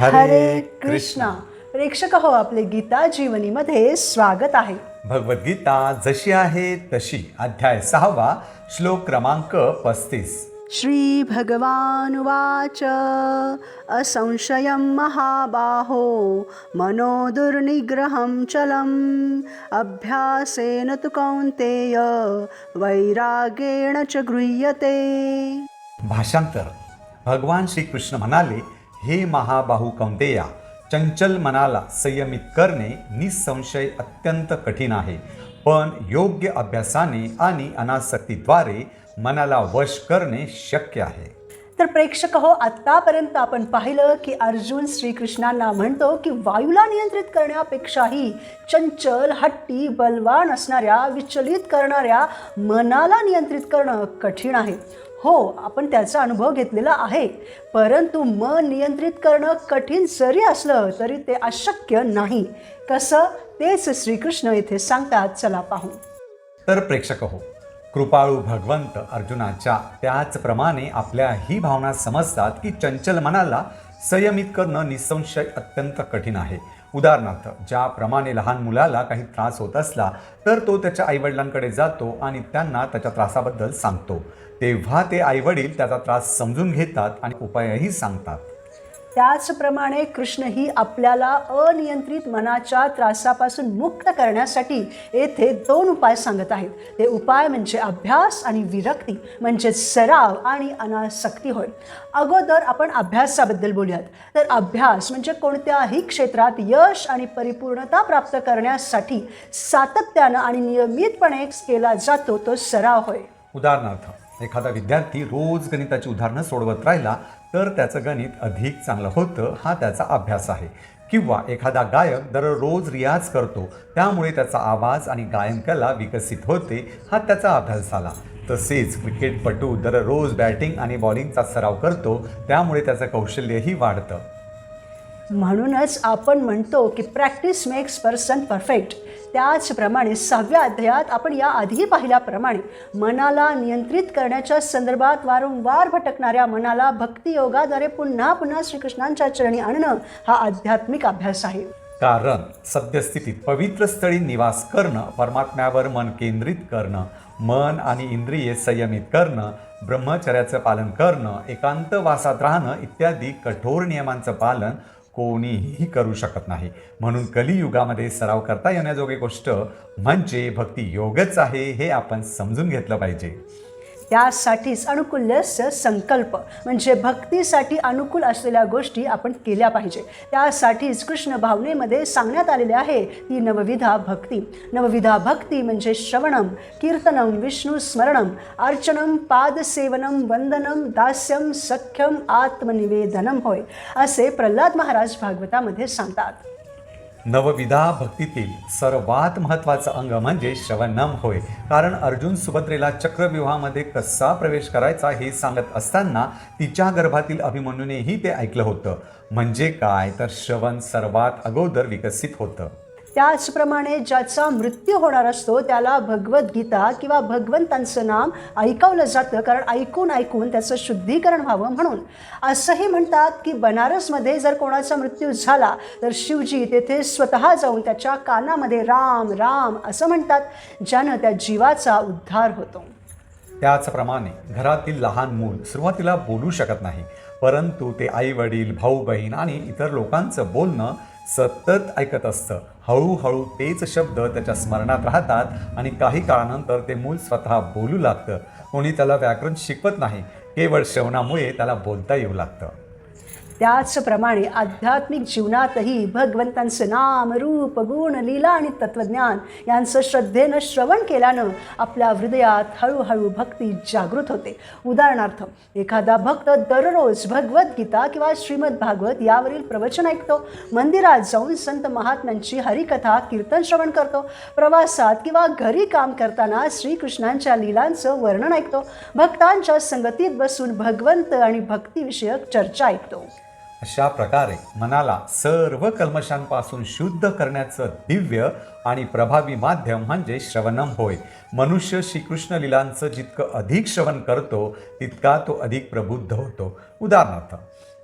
हरे कृष्णा. प्रेक्षक हो, आपले गीता जीवनीमध्ये स्वागत आहे. भगवद्गीता जशी आहे तशी, अध्याय 6, श्लोक क्रमांक 35. श्री भगवान उवाच असंशयं महाबाहो मनो दुर्निग्रहं चलम् अभ्यासेन तु कौन्तेय वैराग्येण च गृह्यते. भाषांतर. भगवान श्रीकृष्ण म्हणाले, हे महाबाहू कौंतेया, चंचल मनाला संयमित करणे निसंशय अत्यंत कठीण आहे, पण योग्य अभ्यासाने आणि अनासक्तीद्वारे मनाला वश करणे शक्य आहे. तर प्रेक्षक हो, आत्तापर्यंत आपण पाहिलं की अर्जुन श्रीकृष्णांना म्हणतो की वायूला नियंत्रित करण्यापेक्षाही चंचल, हट्टी, बलवान असणाऱ्या, विचलित करणाऱ्या मनाला नियंत्रित करणं कठीण आहे. हो, आपण त्याचा अनुभव घेतलेला आहे, परंतु मन नियंत्रित करणं कठीण जरी असलं तरी ते अशक्य नाही. कसं, तेच श्रीकृष्ण येथे सांगतात. चला पाहू. तर प्रेक्षक हो, कृपाळू भगवंत अर्जुनाच्या त्याचप्रमाणे आपल्या ही भावना समजतात की चंचल मनाला संयमित करणं निसंशय अत्यंत कठीण आहे. उदाहरणार्थ, ज्याप्रमाणे लहान मुलाला काही त्रास होत असला तर तो त्याच्या आईवडिलांकडे जातो आणि त्यांना त्याच्या त्रासाबद्दल सांगतो. तेव्हा ते आईवडील त्याचा त्रास समजून घेतात आणि उपायही सांगतात. त्याचप्रमाणे कृष्णही आपल्याला अनियंत्रित मनाच्या त्रासापासून मुक्त करण्यासाठी येथे 2 उपाय सांगत आहेत. ते उपाय म्हणजे अभ्यास आणि विरक्ती, म्हणजे सराव आणि अनासक्ती होय. अगोदर आपण अभ्यासाबद्दल बोलूयात. तर अभ्यास म्हणजे कोणत्याही क्षेत्रात यश आणि परिपूर्णता प्राप्त करण्यासाठी सातत्यानं आणि नियमितपणे केला जातो तो सराव होय. उदाहरणार्थ, एखादा विद्यार्थी रोज गणिताची उदाहरणं सोडवत राहिला तर त्याचं गणित अधिक चांगलं होतं, हा त्याचा अभ्यास आहे. किंवा एखादा गायक दररोज रियाज करतो, त्यामुळे त्याचा आवाज आणि गायनकला विकसित होते, हा त्याचा अभ्यास झाला. तसेच क्रिकेटपटू दररोज बॅटिंग आणि बॉलिंगचा सराव करतो, त्यामुळे त्याचं कौशल्यही वाढतं. म्हणूनच आपण म्हणतो की प्रॅक्टिस मेक्स पर्सन परफेक्ट. त्याचप्रमाणे 6व्या अध्यायात आपण याआधी पाहिल्याप्रमाणे मनाला नियंत्रित करण्याच्या संदर्भात वारंवार भटकणाऱ्या मनाला भक्तियोगाद्वारे पुन्हा पुन्हा श्रीकृष्णांच्या चरणी आणणं हा आध्यात्मिक अभ्यास आहे. कारण सद्यस्थितीत पवित्र स्थळी निवास करणं, परमात्म्यावर मन केंद्रित करणं, मन आणि इंद्रिये संयमित करणं, ब्रह्मचर्याचं पालन करणं, एकांतवासात राहणं इत्यादी कठोर नियमांचं पालन कोणीही करू शकत नाही. म्हणून कलियुगामध्ये सराव करता येण्याजोगी गोष्ट म्हणजे भक्ती योगच आहे, हे आपण समजून घेतलं पाहिजे. त्यासाठीच अनुकूल्यस्य संकल्प म्हणजे भक्तीसाठी अनुकूल असलेल्या गोष्टी आपण केल्या पाहिजे. त्यासाठीच कृष्ण भावनेमध्ये सांगण्यात आलेले आहे ती नवविधा भक्ती. नवविधा भक्ती म्हणजे श्रवणम, कीर्तनम, विष्णू स्मरणम, अर्चनम, पादसेवनम, वंदनम, दास्यम, सख्यम, आत्मनिवेदनम होय, असे प्रल्हाद महाराज भागवतामध्ये सांगतात. नवविधा भक्तीतील सर्वात महत्त्वाचं अंग म्हणजे श्रवणम होय. कारण अर्जुन सुभद्रेला चक्रव्यूहामध्ये कसा प्रवेश करायचा हे सांगत असताना तिच्या गर्भातील अभिमन्यूनेही ते ऐकलं होतं. म्हणजे काय, तर श्रवण सर्वात अगोदर विकसित होतं. त्याचप्रमाणे ज्याचा मृत्यू होणार असतो त्याला भगवद्गीता किंवा भगवंतांचं नाम ऐकवलं जातं, कारण ऐकून ऐकून त्याचं शुद्धीकरण व्हावं म्हणून. असंही म्हणतात की बनारसमध्ये जर कोणाचा मृत्यू झाला तर शिवजी तेथे स्वतः जाऊन त्याच्या कानामध्ये राम राम असं म्हणतात, ज्यानं त्या जीवाचा उद्धार होतो. त्याचप्रमाणे घरातील लहान मूल सुरुवातीला बोलू शकत नाही, परंतु ते आई वडील, भाऊ बहीण आणि इतर लोकांचं बोलणं सतत ऐकत असतं. हळूहळू तेच शब्द त्याच्या स्मरणात राहतात आणि काही काळानंतर ते मूल स्वतः बोलू लागतं. कोणी त्याला व्याकरण शिकवत नाही, केवळ श्रवणामुळे त्याला बोलता येऊ लागतं. त्याचप्रमाणे आध्यात्मिक जीवनातही भगवंतांचं नाम, रूप, गुण, लीला आणि तत्त्वज्ञान यांचं श्रद्धेनं श्रवण केल्यानं आपल्या हृदयात हळूहळू भक्ती जागृत होते. उदाहरणार्थ, एखादा भक्त दररोज भगवद्गीता किंवा श्रीमद भागवत यावरील प्रवचन ऐकतो, मंदिरात जाऊन संत महात्म्यांची हरिकथा कीर्तन श्रवण करतो, प्रवासात किंवा घरी काम करताना श्रीकृष्णांच्या लीलांचं वर्णन ऐकतो, भक्तांच्या संगतीत बसून भगवंत आणि भक्तिविषयक चर्चा ऐकतो. अशा प्रकारे मनाला सर्व कल्मशांपासून शुद्ध करण्याचं दिव्य आणि प्रभावी माध्यम म्हणजे श्रवणम होय. मनुष्य श्रीकृष्ण लीलांचं जितकं अधिक श्रवण करतो तितका तो अधिक प्रबुद्ध होतो. उदाहरणार्थ,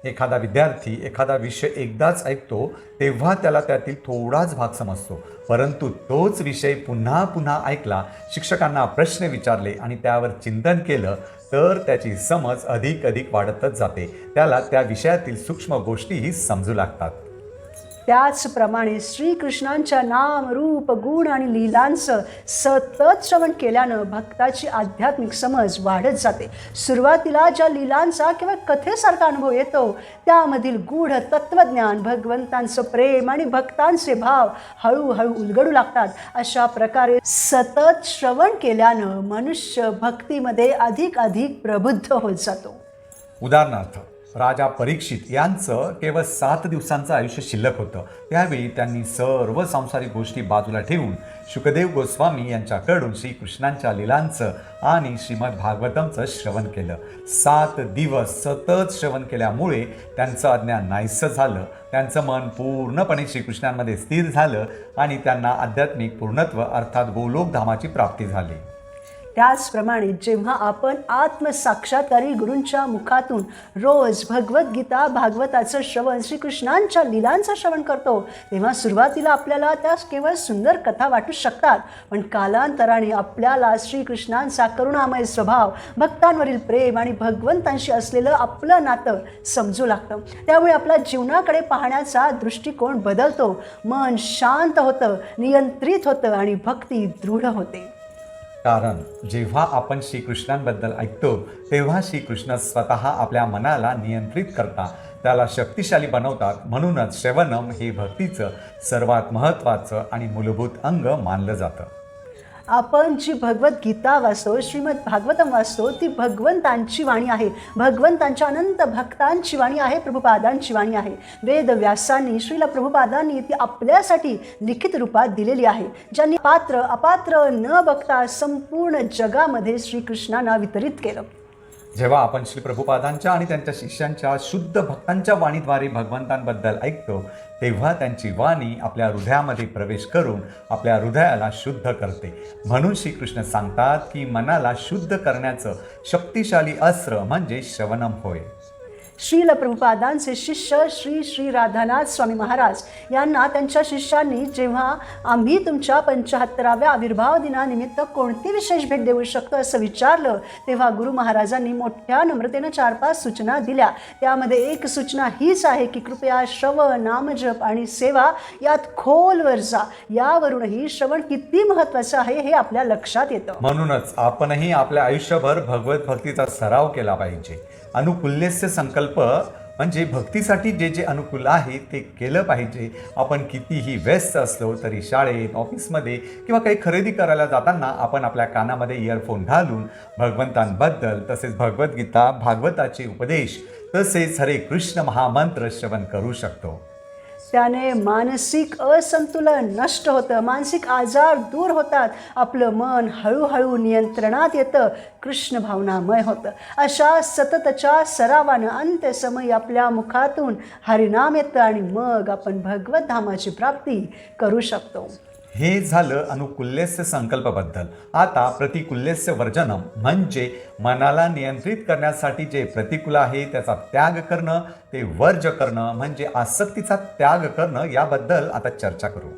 एखादा विद्यार्थी एखादा विषय एकदाच ऐकतो तेव्हा त्याला त्यातील थोडाच भाग समजतो, परंतु तोच विषय पुन्हा पुन्हा ऐकला, शिक्षकांना प्रश्न विचारले आणि त्यावर चिंतन केलं तर त्याची समज अधिक अधिक वाढतच जाते. त्याला त्या विषयातील सूक्ष्म गोष्टीही समजू लागतात. त्याचप्रमाणे श्रीकृष्णांच्या नाम रूप गुण आणि लीलांचं सतत श्रवण केल्यानं भक्ताची आध्यात्मिक समज वाढत जाते. सुरुवातीला ज्या लीलांचा किंवा कथेसारखा अनुभव येतो त्यामधील गूढ तत्त्वज्ञान, भगवंतांचं प्रेम आणि भक्तांचे भाव हळूहळू उलगडू लागतात. अशा प्रकारे सतत श्रवण केल्यानं मनुष्य भक्तीमध्ये अधिक अधिक प्रबुद्ध होत जातो. उदाहरणार्थ, राजा परीक्षित यांचं केवळ 7 दिवसांचं आयुष्य शिल्लक होतं. त्यावेळी त्यांनी सर्व सांसारिक गोष्टी बाजूला ठेवून शुकदेव गोस्वामी यांच्याकडून श्रीकृष्णांच्या लीलांचं आणि श्रीमद भागवतमचं श्रवण केलं. 7 दिवस सतत श्रवण केल्यामुळे त्यांचं अज्ञान नाहीसं झालं. त्यांचं मन पूर्णपणे श्रीकृष्णांमध्ये स्थिर झालं आणि त्यांना आध्यात्मिक पूर्णत्व अर्थात गोलोक धामाची प्राप्ती झाली. त्याचप्रमाणे जेव्हा आपण आत्मसाक्षात्कारी गुरूंच्या मुखातून रोज भगवद्गीता भागवताचं श्रवण, श्रीकृष्णांच्या लीलांचं श्रवण करतो तेव्हा सुरुवातीला आपल्याला त्या केवळ सुंदर कथा वाटू शकतात, पण कालांतराने आपल्याला श्रीकृष्णांचा करुणामय स्वभाव, भक्तांवरील प्रेम आणि भगवंतांशी असलेलं आपलं नातं समजू लागतं. त्यामुळे आपल्या जीवनाकडे पाहण्याचा दृष्टिकोन बदलतो, मन शांत होतं, नियंत्रित होतं आणि भक्ती दृढ होते. कारण जेव्हा आपण श्रीकृष्णांबद्दल ऐकतो तेव्हा श्रीकृष्ण स्वतः आपल्या मनाला नियंत्रित करतात, त्याला शक्तिशाली बनवतात. म्हणूनच श्रवणम हे भक्तीचं सर्वात महत्त्वाचं आणि मूलभूत अंग मानलं जातं. आपण जी भगवद्गीता वाचतो, श्रीमद भागवतम वाचतो, ती भगवंतांची वाणी आहे, भगवंतांच्या अनंत भक्तांची वाणी आहे, प्रभुपादांची वाणी आहे. वेदव्यासांनी, श्रील प्रभुपादांनी ती आपल्यासाठी लिखित रूपात दिलेली आहे, ज्यांनी पात्र अपात्र न बघता संपूर्ण जगामध्ये श्रीकृष्णांना वितरित केलं. जेव्हा आपण श्री प्रभुपादांच्या आणि त्यांच्या शिष्यांच्या शुद्ध भक्तांच्या वाणीद्वारे भगवंतांबद्दल ऐकतो तेव्हा त्यांची वाणी आपल्या हृदयामध्ये प्रवेश करून आपल्या हृदयाला शुद्ध करते. म्हणून श्रीकृष्ण सांगतात की मनाला शुद्ध करण्याचं शक्तिशाली अस्त्र म्हणजे श्रवणम होय. श्रील प्रभुपादांचे शिष्य श्री श्री राधानाथ स्वामी महाराज यांना त्यांच्या शिष्यांनी जेव्हा आम्ही तुमच्या 75व्या आविर्भाव दिनानिमित्त कोणती विशेष भेट देऊ शकतो असं विचारलं तेव्हा गुरु महाराजांनी मोठ्या नम्रतेनं 4-5 सूचना दिल्या. त्यामध्ये एक सूचना हीच आहे की कृपया श्रवण, नामजप आणि सेवा यात खोलवर जा. यावरूनही श्रवण किती महत्त्वाचं आहे हे आपल्या लक्षात येतं. म्हणूनच आपणही आपल्या आयुष्यभर भगवत भक्तीचा सराव केला पाहिजे. अनुकूल्यस्य संकल्प म्हणजे भक्तीसाठी जे जे अनुकूल आहे ते केलं पाहिजे. आपण कितीही व्यस्त असलो तरी शाळेत, ऑफिसमध्ये किंवा काही खरेदी करायला जाताना आपण आपल्या कानामध्ये इयरफोन घालून भगवंतांबद्दल तसेच भगवद्गीता, भागवताचे उपदेश तसेच हरे कृष्ण महामंत्र श्रवण करू शकतो. त्याने मानसिक असंतुलन नष्ट होतं, मानसिक आजार दूर होतात, आपलं मन हळूहळू नियंत्रणात येतं, कृष्ण भावनामय होतं. अशा सततच्या सरावानं अंत्यसमयी आपल्या मुखातून हरिनाम येतं आणि मग आपण भगवत धामाची प्राप्ती करू शकतो. हे झालं अनुकूल्यस्य संकल्पबद्दल. आता प्रतिकूल्यस्य वर्जनम म्हणजे मनाला नियंत्रित करण्यासाठी जे प्रतिकूल आहे त्याचा त्याग करणं, ते वर्ज करणं म्हणजे आसक्तीचा त्याग करणं. याबद्दल आता चर्चा करू.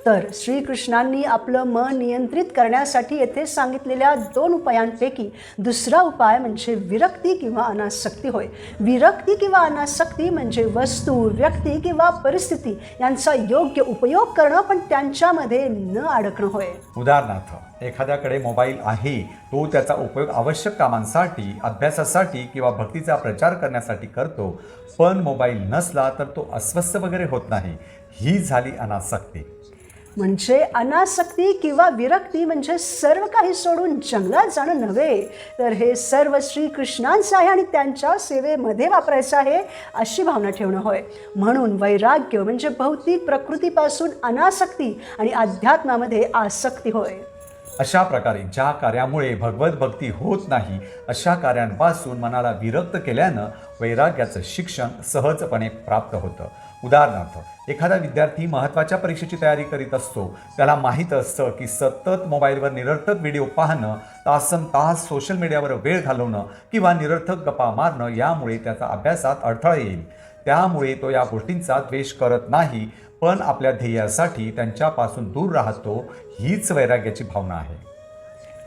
तर श्रीकृष्णांनी आपलं मन नियंत्रित करण्यासाठी येथे सांगितलेल्या 2 उपायांपैकी दुसरा उपाय म्हणजे विरक्ती किंवा अनासक्ती होय. विरक्ती किंवा अनासक्ती म्हणजे वस्तू, व्यक्ती किंवा परिस्थिती यांचा योग्य उपयोग करणं पण त्यांच्यामध्ये न अडकणं होय. उदाहरणार्थ, एखाद्याकडे मोबाईल आहे, तो त्याचा उपयोग आवश्यक कामांसाठी, अभ्यासासाठी किंवा भक्तीचा प्रचार करण्यासाठी करतो, पण मोबाईल नसला तर तो अस्वस्थ वगैरे होत नाही. ही झाली अनासक्ती. म्हणजे अनासक्ती किंवा विरक्ती म्हणजे सर्व काही सोडून जंगलात जाणं नव्हे, तर हे सर्व श्रीकृष्णांचं आहे आणि त्यांच्या सेवेमध्ये वापरायचं आहे अशी भावना ठेवणं होय. म्हणून वैराग्य म्हणजे भौतिक प्रकृतीपासून अनासक्ती आणि अध्यात्मामध्ये आसक्ती होय. अशा प्रकारे ज्या कार्यामुळे भगवत भक्ती होत नाही अशा कार्यांपासून मनाला विरक्त केल्यानं वैराग्याचं शिक्षण सहजपणे प्राप्त होतं. उदाहरणार्थ एखादा विद्यार्थी महत्त्वाच्या परीक्षेची तयारी करीत असतो. त्याला माहीत असतं की सतत मोबाईलवर निरर्थक व्हिडिओ पाहणं, तासनतास सोशल मीडियावर वेळ घालवणं किंवा निरर्थक गप्पा मारणं यामुळे त्याचा अभ्यासात अडथळा येईल. त्यामुळे तो या गोष्टींचा द्वेष करत नाही, पण आपल्या ध्येयासाठी त्यांच्यापासून दूर राहतो. हीच वैराग्याची भावना आहे.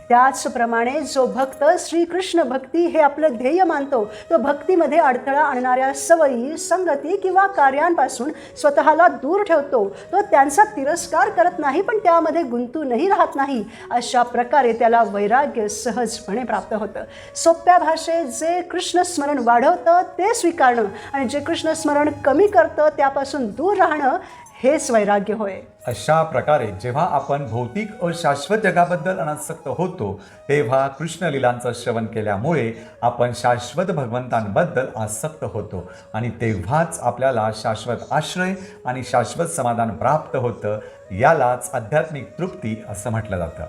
त्याचप्रमाणे जो भक्त श्रीकृष्ण भक्ती हे आपलं ध्येय मानतो, तो भक्तीमध्ये अडथळा आणणाऱ्या सवयी, संगती किंवा कार्यांपासून स्वतःला दूर ठेवतो. तो त्यांचा तिरस्कार करत नाही, पण त्यामध्ये गुंतूनही राहत नाही. अशा प्रकारे त्याला वैराग्य सहजपणे प्राप्त होतं. सोप्या भाषेत जे कृष्ण स्मरण वाढवतं ते स्वीकारणं आणि जे कृष्ण स्मरण कमी करतं त्यापासून दूर राहणं हेच वैराग्य होय. अशा प्रकारे जेव्हा आपण भौतिक अशाश्वत जगाबद्दल अनासक्त होतो, तेव्हा कृष्णलीलांचं श्रवण केल्यामुळे आपण शाश्वत भगवंतांबद्दल आसक्त होतो आणि तेव्हाच आपल्याला शाश्वत आश्रय आणि शाश्वत समाधान प्राप्त होतं. यालाच आध्यात्मिक तृप्ती असं म्हटलं जातं.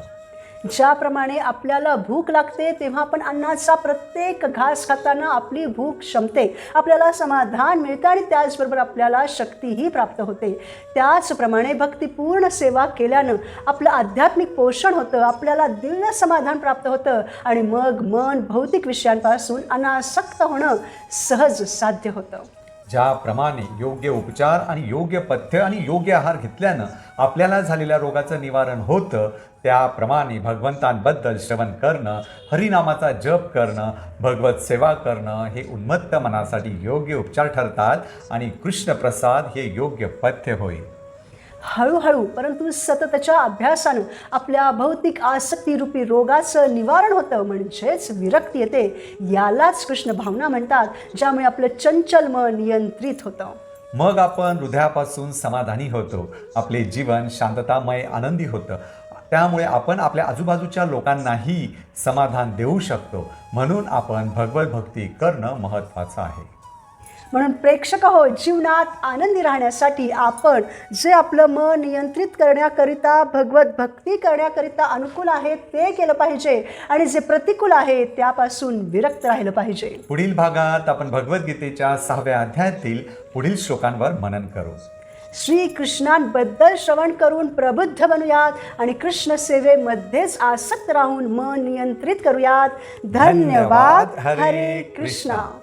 ज्याप्रमाणे आपल्याला भूक लागते तेव्हा आपण अन्नाचा प्रत्येक घास खाताना आपली भूक शमते, आपल्याला समाधान मिळतं आणि त्याचबरोबर आपल्याला शक्तीही प्राप्त होते. त्याचप्रमाणे भक्तिपूर्ण सेवा केल्यानं आपलं आध्यात्मिक पोषण होतं, आपल्याला दिव्य समाधान प्राप्त होतं आणि मग मन भौतिक विषयांपासून अनासक्त होणं सहज साध्य होतं. ज्याप्रमाणे योग्य उपचार आणि योग्य पथ्य आणि योग्य आहार घेतल्यानं आपल्याला झालेल्या रोगाचं निवारण होतं, त्याप्रमाणे भगवंतांबद्दल श्रवण करणं, हरिनामाचा जप करणं, भगवत सेवा करणं हे उन्मत्त मनासाठी योग्य उपचार ठरतात आणि कृष्णप्रसाद हे योग्य पथ्य होय. हळूहळू परंतु सततच्या अभ्यासानं आपल्या भौतिक आसक्तीरूपी रोगाचं निवारण होतं, म्हणजेच विरक्ती येते. यालाच कृष्ण भावना म्हणतात, ज्यामुळे आपलं चंचल मन नियंत्रित होतं. मग आपण हृदयापासून समाधानी होतो. आपले जीवन शांततामय आनंदी होतं. त्यामुळे आपण आपल्या आजूबाजूच्या लोकांनाही समाधान देऊ शकतो. म्हणून आपण भगवत भक्ती करणं महत्त्वाचं आहे. म्हणून प्रेक्षक हो, जीवनात आनंदी राहण्यासाठी आपण जे आपलं मन नियंत्रित करण्याकरिता, भगवत भक्ती करण्याकरिता अनुकूल आहे ते केलं पाहिजे आणि जे प्रतिकूल आहे त्यापासून विरक्त राहिलं पाहिजे. पुढील भागात आपण भगवद्गीतेच्या 6व्या अध्यायातील पुढील श्लोकांवर मनन करू. श्रीकृष्णांबद्दल श्रवण करून प्रबुद्ध बनूयात आणि कृष्ण सेवेमध्येच आसक्त राहून मन नियंत्रित करूयात. धन्यवाद. हरे कृष्णा.